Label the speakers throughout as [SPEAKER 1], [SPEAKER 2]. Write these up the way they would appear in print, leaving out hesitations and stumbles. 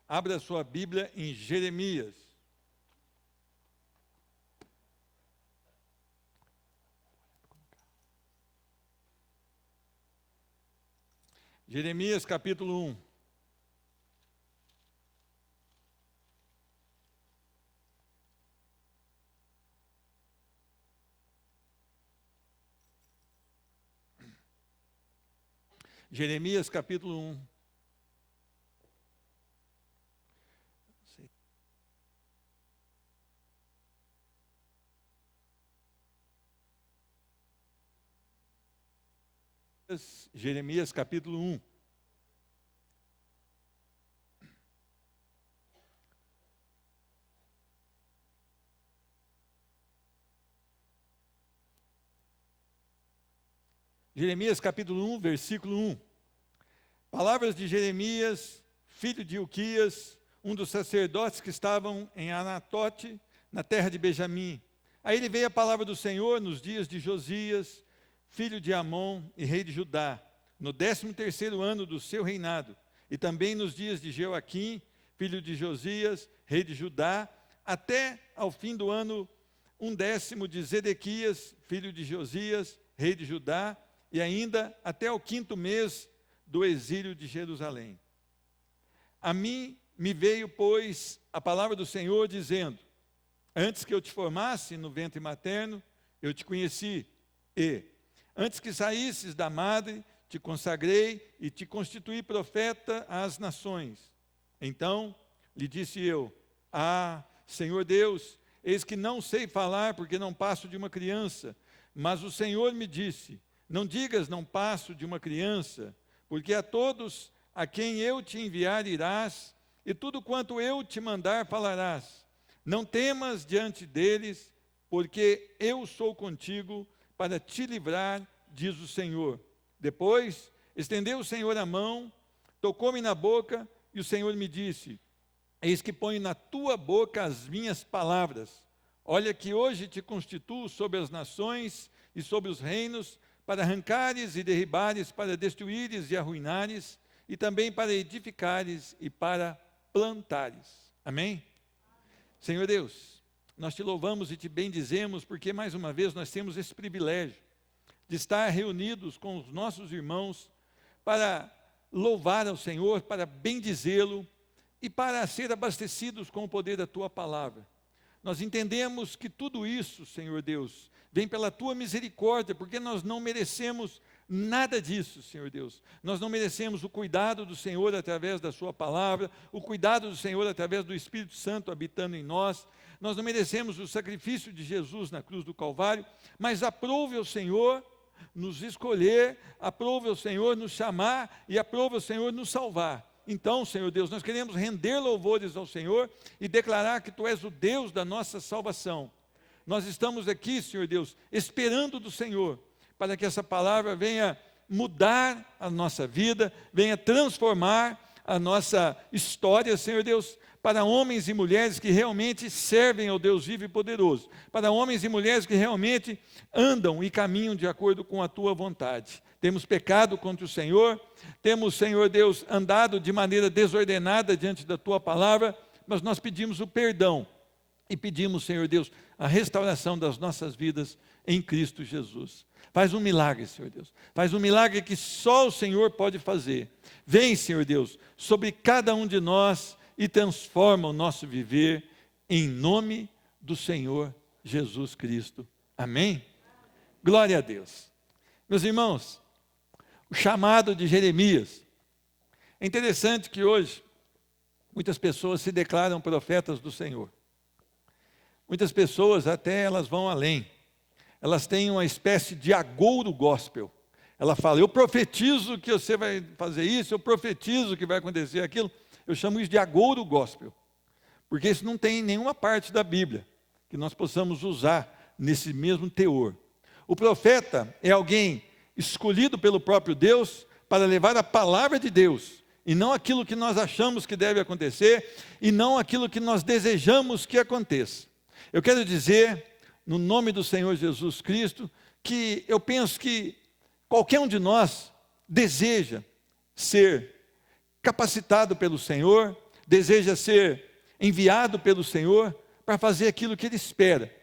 [SPEAKER 1] Abra sua Bíblia em Jeremias. Jeremias capítulo 1. Jeremias capítulo 1. Jeremias capítulo 1. Jeremias capítulo 1, versículo 1. Palavras de Jeremias, filho de Ilquias, um dos sacerdotes que estavam em Anatote, na terra de Benjamim. A ele veio a palavra do Senhor nos dias de Josias, filho de Amon e rei de Judá, no 13º ano do seu reinado, e também nos dias de Joaquim, filho de Josias, rei de Judá, até ao fim do ano 10º de Zedequias, filho de Josias, rei de Judá, e ainda até o 5º mês do exílio de Jerusalém. A mim me veio, pois, a palavra do Senhor, dizendo: antes que eu te formasse no ventre materno, eu te conheci, e antes que saísses da madre, te consagrei e te constituí profeta às nações. Então lhe disse eu: ah, Senhor Deus, eis que não sei falar, porque não passo de uma criança. Mas o Senhor me disse: não digas não passo de uma criança, porque a todos a quem eu te enviar irás, e tudo quanto eu te mandar falarás. Não temas diante deles, porque eu sou contigo para te livrar, diz o Senhor. Depois estendeu o Senhor a mão, tocou-me na boca, e o Senhor me disse: eis que ponho na tua boca as minhas palavras. Olha que hoje te constituo sobre as nações e sobre os reinos, para arrancares e derribares, para destruíres e arruinares, e também para edificares e para plantares. Amém? Senhor Deus, nós te louvamos e te bendizemos, porque mais uma vez nós temos esse privilégio de estar reunidos com os nossos irmãos para louvar ao Senhor, para bendizê-lo e para ser abastecidos com o poder da tua palavra. Nós entendemos que tudo isso, Senhor Deus, vem pela tua misericórdia, porque nós não merecemos nada disso, Senhor Deus. Nós não merecemos o cuidado do Senhor através da sua palavra, o cuidado do Senhor através do Espírito Santo habitando em nós. Nós não merecemos o sacrifício de Jesus na cruz do Calvário, mas aprove ao Senhor nos escolher, aprove ao Senhor nos chamar e aprove ao Senhor nos salvar. Então, Senhor Deus, nós queremos render louvores ao Senhor e declarar que Tu és o Deus da nossa salvação. Nós estamos aqui, Senhor Deus, esperando do Senhor, para que essa palavra venha mudar a nossa vida, venha transformar a nossa história, Senhor Deus, para homens e mulheres que realmente servem ao Deus vivo e poderoso, para homens e mulheres que realmente andam e caminham de acordo com a Tua vontade. Temos pecado contra o Senhor, temos, Senhor Deus, andado de maneira desordenada diante da Tua palavra, mas nós pedimos o perdão e pedimos, Senhor Deus, a restauração das nossas vidas em Cristo Jesus. Faz um milagre, Senhor Deus. Faz um milagre que só o Senhor pode fazer. Vem, Senhor Deus, sobre cada um de nós e transforma o nosso viver em nome do Senhor Jesus Cristo. Amém? Glória a Deus. Meus irmãos, o chamado de Jeremias. É interessante que hoje muitas pessoas se declaram profetas do Senhor. Muitas pessoas até elas vão além. Elas têm uma espécie de agouro gospel. Ela fala: eu profetizo que você vai fazer isso, eu profetizo que vai acontecer aquilo. Eu chamo isso de agouro gospel, porque isso não tem em nenhuma parte da Bíblia que nós possamos usar nesse mesmo teor. O profeta é alguém escolhido pelo próprio Deus para levar a palavra de Deus, e não aquilo que nós achamos que deve acontecer, e não aquilo que nós desejamos que aconteça. Eu quero dizer, no nome do Senhor Jesus Cristo, que eu penso que qualquer um de nós deseja ser capacitado pelo Senhor, deseja ser enviado pelo Senhor para fazer aquilo que Ele espera.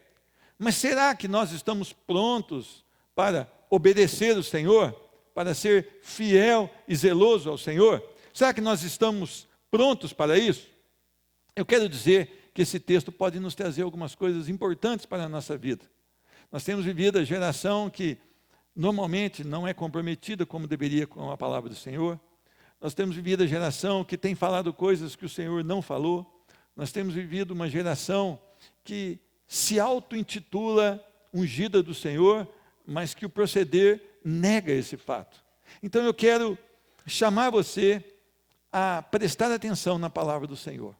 [SPEAKER 1] Mas será que nós estamos prontos para obedecer o Senhor? Para ser fiel e zeloso ao Senhor? Será que nós estamos prontos para isso? Eu quero dizer que esse texto pode nos trazer algumas coisas importantes para a nossa vida. Nós temos vivido a geração que normalmente não é comprometida como deveria com a palavra do Senhor. Nós temos vivido a geração que tem falado coisas que o Senhor não falou. Nós temos vivido uma geração que se auto-intitula ungida do Senhor, mas que o proceder nega esse fato. Então eu quero chamar você a prestar atenção na palavra do Senhor.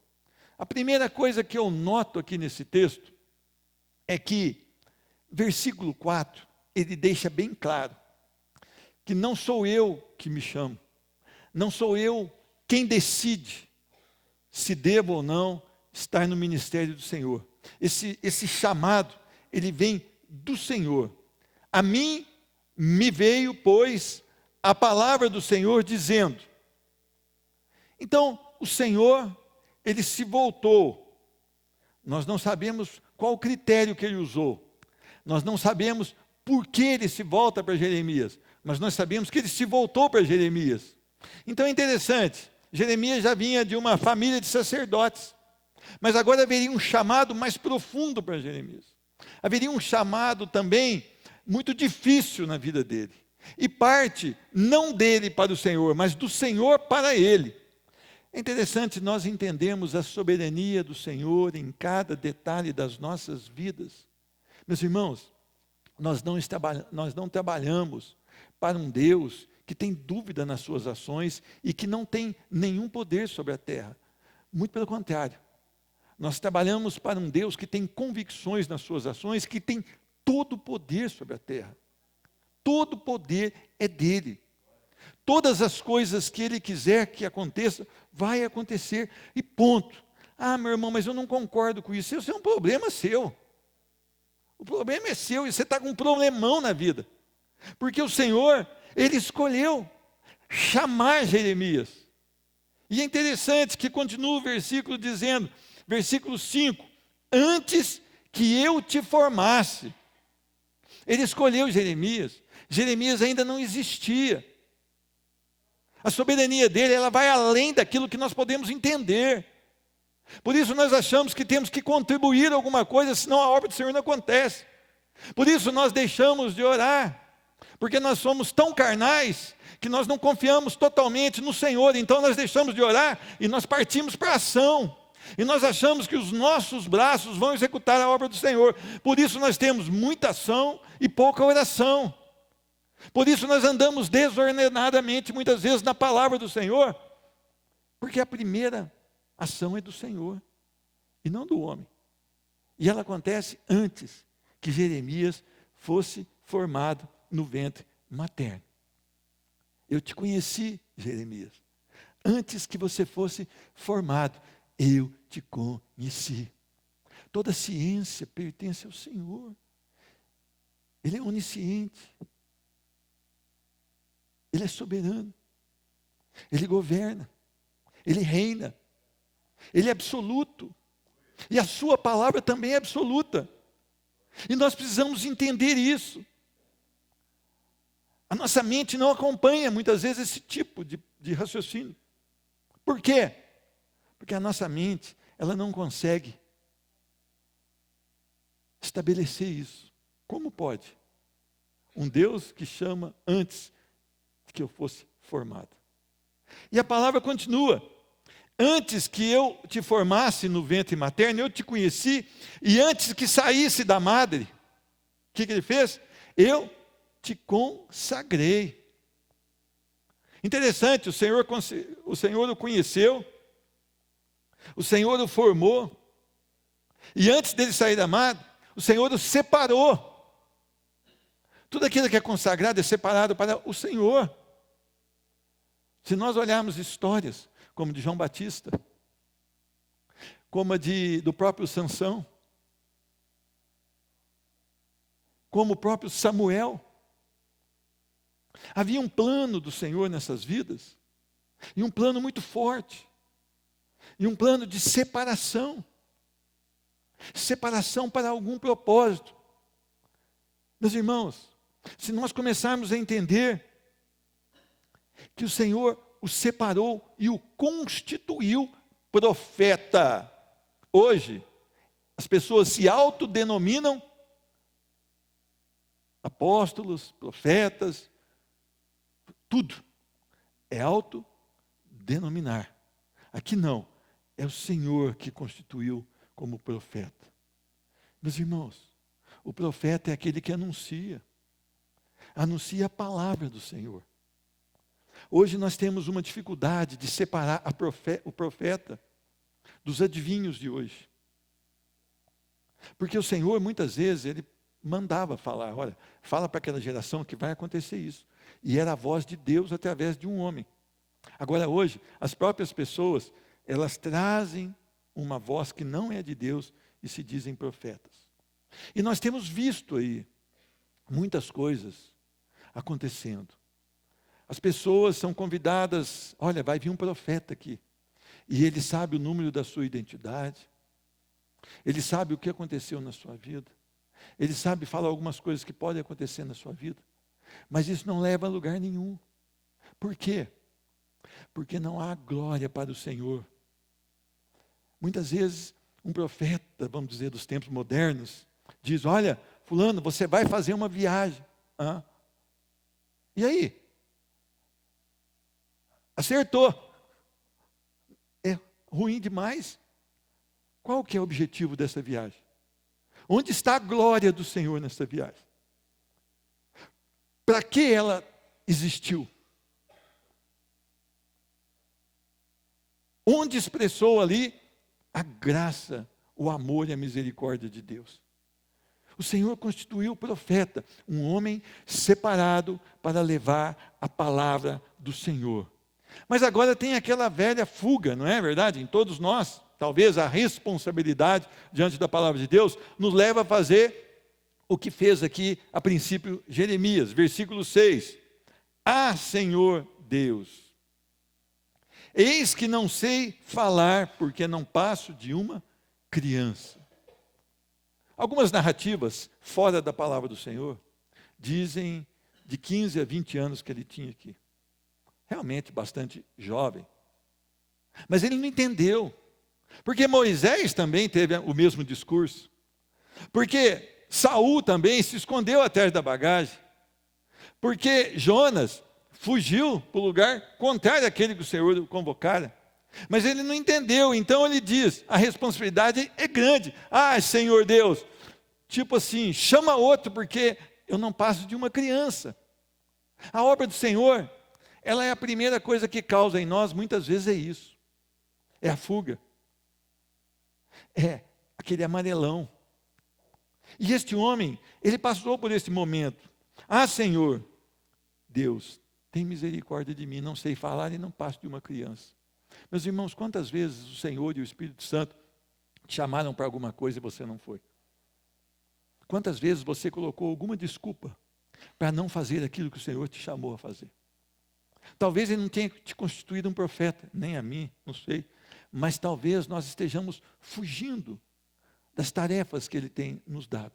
[SPEAKER 1] A primeira coisa que eu noto aqui nesse texto é que, versículo 4, ele deixa bem claro que não sou eu que me chamo, não sou eu quem decide se devo ou não estar no ministério do Senhor. Esse chamado, ele vem do Senhor. A mim me veio, pois, a palavra do Senhor dizendo. Então, o Senhor, ele se voltou. Nós não sabemos qual o critério que ele usou. Nós não sabemos por que ele se volta para Jeremias. Mas nós sabemos que ele se voltou para Jeremias. Então é interessante. Jeremias já vinha de uma família de sacerdotes. Mas agora haveria um chamado mais profundo para Jeremias. Haveria um chamado também muito difícil na vida dele. E parte não dele para o Senhor, mas do Senhor para ele. É interessante nós entendermos a soberania do Senhor em cada detalhe das nossas vidas. Meus irmãos, nós não trabalhamos para um Deus que tem dúvida nas suas ações e que não tem nenhum poder sobre a terra. Muito pelo contrário. Nós trabalhamos para um Deus que tem convicções nas suas ações, que tem todo o poder sobre a terra. Todo o poder é dele. Todas as coisas que ele quiser que aconteça, vai acontecer e ponto. Ah, meu irmão, mas eu não concordo com isso. Isso é um problema seu. O problema é seu e você está com um problemão na vida. Porque o Senhor, ele escolheu chamar Jeremias. E é interessante que continua o versículo dizendo, versículo 5, antes que eu te formasse. Ele escolheu Jeremias. Jeremias ainda não existia. A soberania dele, ela vai além daquilo que nós podemos entender. Por isso nós achamos que temos que contribuir alguma coisa, senão a obra do Senhor não acontece. Por isso nós deixamos de orar, porque nós somos tão carnais, que nós não confiamos totalmente no Senhor, então nós deixamos de orar, e nós partimos para a ação. E nós achamos que os nossos braços vão executar a obra do Senhor. Por isso nós temos muita ação e pouca oração. Por isso nós andamos desordenadamente, muitas vezes, na palavra do Senhor, porque a primeira ação é do Senhor, e não do homem. E ela acontece antes que Jeremias fosse formado no ventre materno. Eu te conheci, Jeremias. Antes que você fosse formado, eu te conheci. Toda a ciência pertence ao Senhor. Ele é onisciente. Ele é soberano. Ele governa. Ele reina. Ele é absoluto. E a sua palavra também é absoluta. E nós precisamos entender isso. A nossa mente não acompanha muitas vezes esse tipo de raciocínio. Por quê? Porque a nossa mente, ela não consegue estabelecer isso. Como pode? Um Deus que chama antes que eu fosse formado. E a palavra continua. Antes que eu te formasse no ventre materno, eu te conheci, e antes que saísse da madre, o que ele fez? Eu te consagrei. Interessante, o Senhor o conheceu, o Senhor o formou, e antes dele sair da madre, o Senhor o separou. Tudo aquilo que é consagrado é separado para o Senhor. Se nós olharmos histórias, como de João Batista, como a do próprio Sansão, como o próprio Samuel, havia um plano do Senhor nessas vidas, e um plano muito forte, e um plano de separação. Separação para algum propósito. Meus irmãos, se nós começarmos a entender que o Senhor o separou e o constituiu profeta. Hoje, as pessoas se autodenominam apóstolos, profetas, tudo é autodenominar. Aqui não, é o Senhor que constituiu como profeta. Meus irmãos, o profeta é aquele que anuncia a palavra do Senhor. Hoje nós temos uma dificuldade de separar o profeta dos adivinhos de hoje. Porque o Senhor, muitas vezes, Ele mandava falar, olha, fala para aquela geração que vai acontecer isso. E era a voz de Deus através de um homem. Agora hoje, as próprias pessoas, elas trazem uma voz que não é de Deus e se dizem profetas. E nós temos visto aí muitas coisas acontecendo. As pessoas são convidadas, olha, vai vir um profeta aqui. E ele sabe o número da sua identidade. Ele sabe o que aconteceu na sua vida. Ele sabe falar algumas coisas que podem acontecer na sua vida. Mas isso não leva a lugar nenhum. Por quê? Porque não há glória para o Senhor. Muitas vezes, um profeta, vamos dizer, dos tempos modernos, diz, olha, fulano, você vai fazer uma viagem. E aí? Acertou. É ruim demais. Qual que é o objetivo dessa viagem? Onde está a glória do Senhor nessa viagem? Para que ela existiu? Onde expressou ali a graça, o amor e a misericórdia de Deus? O Senhor constituiu o profeta, um homem separado para levar a palavra do Senhor. Mas agora tem aquela velha fuga, não é verdade? Em todos nós, talvez a responsabilidade diante da palavra de Deus nos leva a fazer o que fez aqui a princípio Jeremias, versículo 6. Ah, Senhor Deus, eis que não sei falar, porque não passo de uma criança. Algumas narrativas fora da palavra do Senhor dizem de 15 a 20 anos que ele tinha aqui. Realmente bastante jovem. Mas ele não entendeu. Porque Moisés também teve o mesmo discurso. Porque Saul também se escondeu atrás da bagagem. Porque Jonas fugiu para o lugar contrário àquele que o Senhor o convocara. Mas ele não entendeu, então ele diz, a responsabilidade é grande. Ah, Senhor Deus, tipo assim, chama outro, porque eu não passo de uma criança. A obra do Senhor, ela é a primeira coisa que causa em nós, muitas vezes é isso. É a fuga. É aquele amarelão. E este homem, ele passou por esse momento. Ah, Senhor, Deus, tem misericórdia de mim, não sei falar e não passo de uma criança. Meus irmãos, quantas vezes o Senhor e o Espírito Santo te chamaram para alguma coisa e você não foi? Quantas vezes você colocou alguma desculpa para não fazer aquilo que o Senhor te chamou a fazer? Talvez Ele não tenha te constituído um profeta, nem a mim, não sei. Mas talvez nós estejamos fugindo das tarefas que Ele tem nos dado.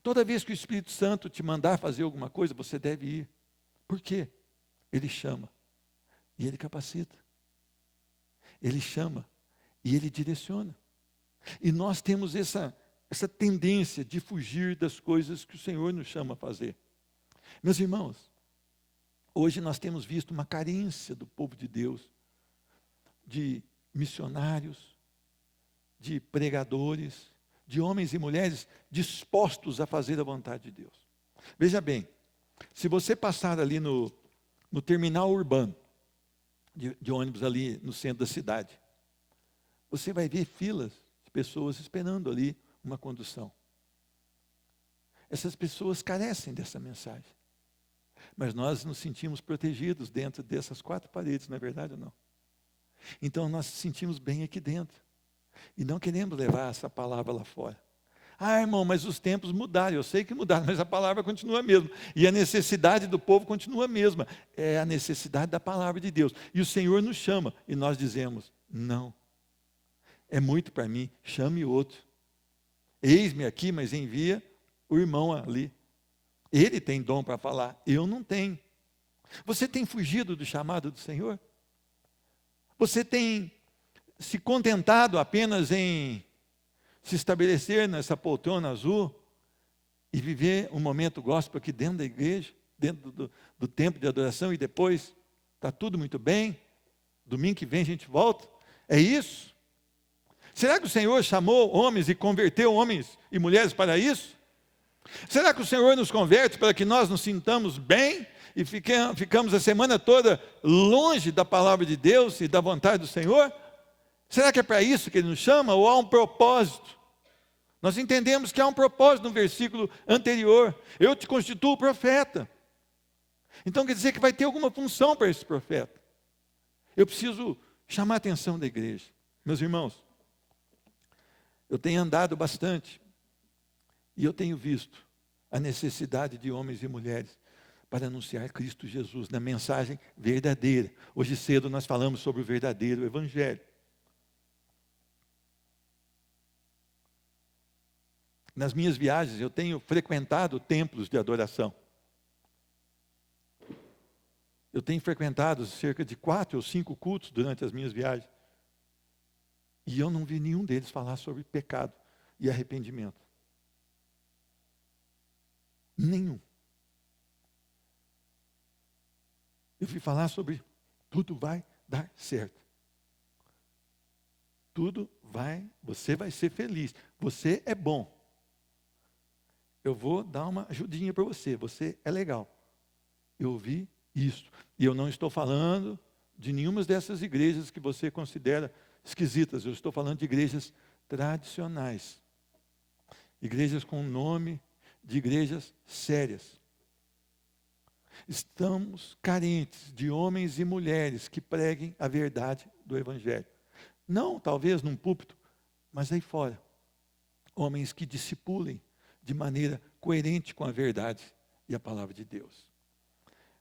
[SPEAKER 1] Toda vez que o Espírito Santo te mandar fazer alguma coisa, você deve ir. Por quê? Ele chama e Ele capacita. Ele chama e Ele direciona. E nós temos essa tendência de fugir das coisas que o Senhor nos chama a fazer. Meus irmãos, hoje nós temos visto uma carência do povo de Deus, de missionários, de pregadores, de homens e mulheres dispostos a fazer a vontade de Deus. Veja bem, se você passar ali no terminal urbano, de ônibus ali no centro da cidade, você vai ver filas de pessoas esperando ali uma condução. Essas pessoas carecem dessa mensagem. Mas nós nos sentimos protegidos dentro dessas quatro paredes, não é verdade ou não? Então nós nos sentimos bem aqui dentro. E não queremos levar essa palavra lá fora. Ah, irmão, mas os tempos mudaram. Eu sei que mudaram, mas a palavra continua a mesma. E a necessidade do povo continua a mesma. É a necessidade da palavra de Deus. E o Senhor nos chama e nós dizemos, não. é muito para mim, chame outro. Eis-me aqui, mas envia o irmão ali. Ele tem dom para falar, eu não tenho. Você tem fugido do chamado do Senhor? Você tem se contentado apenas em se estabelecer nessa poltrona azul e viver um momento gospel aqui dentro da igreja, dentro do templo de adoração, e depois está tudo muito bem, domingo que vem a gente volta? É isso? Será que o Senhor chamou homens e converteu homens e mulheres para isso? Será que o Senhor nos converte para que nós nos sintamos bem e ficamos a semana toda longe da palavra de Deus e da vontade do Senhor? Será que é para isso que Ele nos chama, ou há um propósito? Nós entendemos que há um propósito no versículo anterior. Eu te constituo profeta. Então quer dizer que vai ter alguma função para esse profeta. Eu preciso chamar a atenção da igreja. Meus irmãos, eu tenho andado bastante e eu tenho visto a necessidade de homens e mulheres para anunciar Cristo Jesus na mensagem verdadeira. Hoje cedo nós falamos sobre o verdadeiro evangelho. Nas minhas viagens eu tenho frequentado templos de adoração. Eu tenho frequentado cerca de 4 ou 5 cultos durante as minhas viagens. E eu não vi nenhum deles falar sobre pecado e arrependimento. Nenhum. Eu fui falar sobre tudo vai dar certo. Você vai ser feliz. Você é bom. Eu vou dar uma ajudinha para você. Você é legal. Eu ouvi isso. E eu não estou falando de nenhuma dessas igrejas que você considera esquisitas. Eu estou falando de igrejas tradicionais. Igrejas com nome de igrejas sérias. Estamos carentes de homens e mulheres que preguem a verdade do Evangelho. Não, talvez, num púlpito, mas aí fora. Homens que discipulem de maneira coerente com a verdade e a palavra de Deus.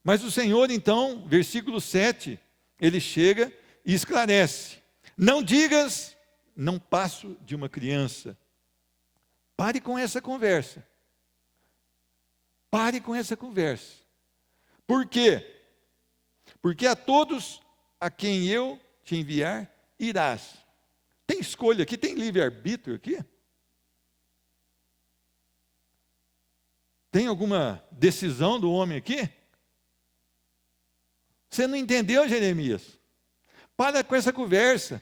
[SPEAKER 1] Mas o Senhor, então, versículo 7, Ele chega e esclarece. Não digas, não passo de uma criança. Pare com essa conversa. Pare com essa conversa. Por quê? Porque a todos a quem eu te enviar, irás. Tem escolha aqui? Tem livre-arbítrio aqui? Tem alguma decisão do homem aqui? Você não entendeu, Jeremias? Para com essa conversa.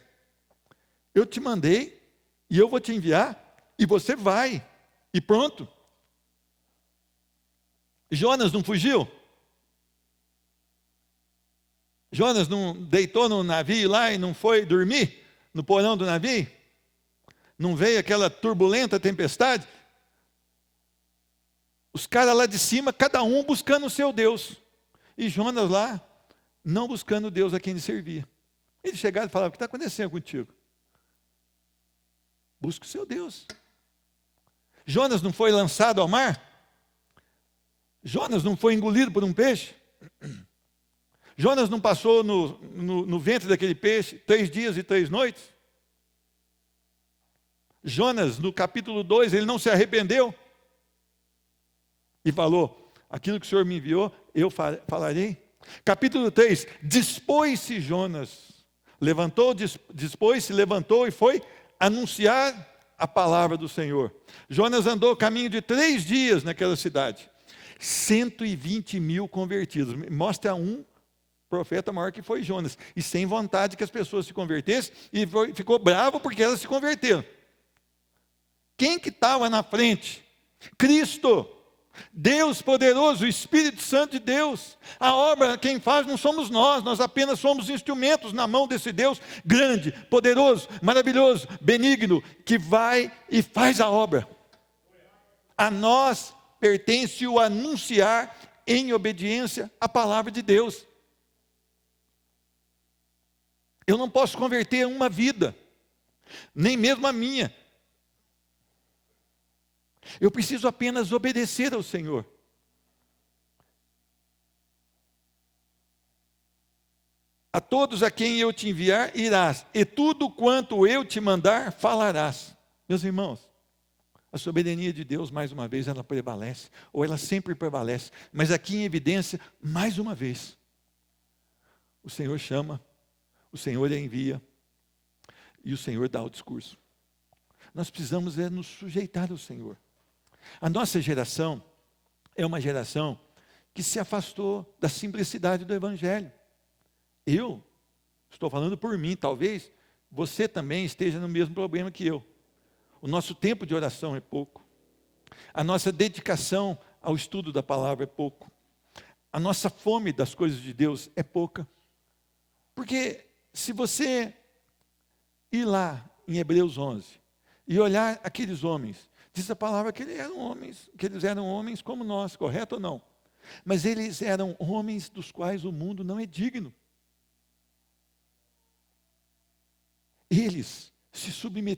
[SPEAKER 1] Eu te mandei e eu vou te enviar e você vai. E pronto. Jonas não fugiu? Jonas não deitou no navio lá e não foi dormir no porão do navio? Não veio aquela turbulenta tempestade? Os caras lá de cima, cada um buscando o seu Deus. E Jonas lá, não buscando o Deus a quem ele servia. Ele chegava e falava: o que está acontecendo contigo? Busca o seu Deus. Jonas não foi lançado ao mar? Jonas não foi engolido por um peixe? Jonas não passou no ventre daquele peixe 3 dias e 3 noites? Jonas, no capítulo 2, ele não se arrependeu? E falou: aquilo que o Senhor me enviou, eu falarei. Capítulo 3, dispôs-se Jonas, dispôs-se, levantou e foi anunciar a palavra do Senhor. Jonas andou caminho de 3 dias naquela cidade. 120.000 convertidos. Mostra um profeta maior que foi Jonas. E sem vontade que as pessoas se convertessem, e ficou bravo porque elas se converteram. Quem que estava na frente? Cristo. Deus poderoso, o Espírito Santo de Deus. A obra quem faz não somos nós apenas somos instrumentos na mão desse Deus grande, poderoso, maravilhoso, benigno, que vai e faz a obra. A nós pertence o anunciar em obediência à palavra de Deus. Eu não posso converter uma vida, nem mesmo a minha. Eu preciso apenas obedecer ao Senhor. A todos a quem eu te enviar, irás, e tudo quanto eu te mandar, falarás. Meus irmãos, a soberania de Deus, mais uma vez, ela prevalece, ou ela sempre prevalece, mas aqui em evidência, mais uma vez, o Senhor chama, o Senhor envia, e o Senhor dá o discurso. Nós precisamos nos sujeitar ao Senhor. A nossa geração é uma geração que se afastou da simplicidade do Evangelho. Eu estou falando por mim, talvez você também esteja no mesmo problema que eu. O nosso tempo de oração é pouco. A nossa dedicação ao estudo da palavra é pouco. A nossa fome das coisas de Deus é pouca. Porque se você ir lá em Hebreus 11 e olhar aqueles homens, diz a palavra que eles eram homens como nós, correto ou não? Mas eles eram homens dos quais o mundo não é digno. Eles se submeteram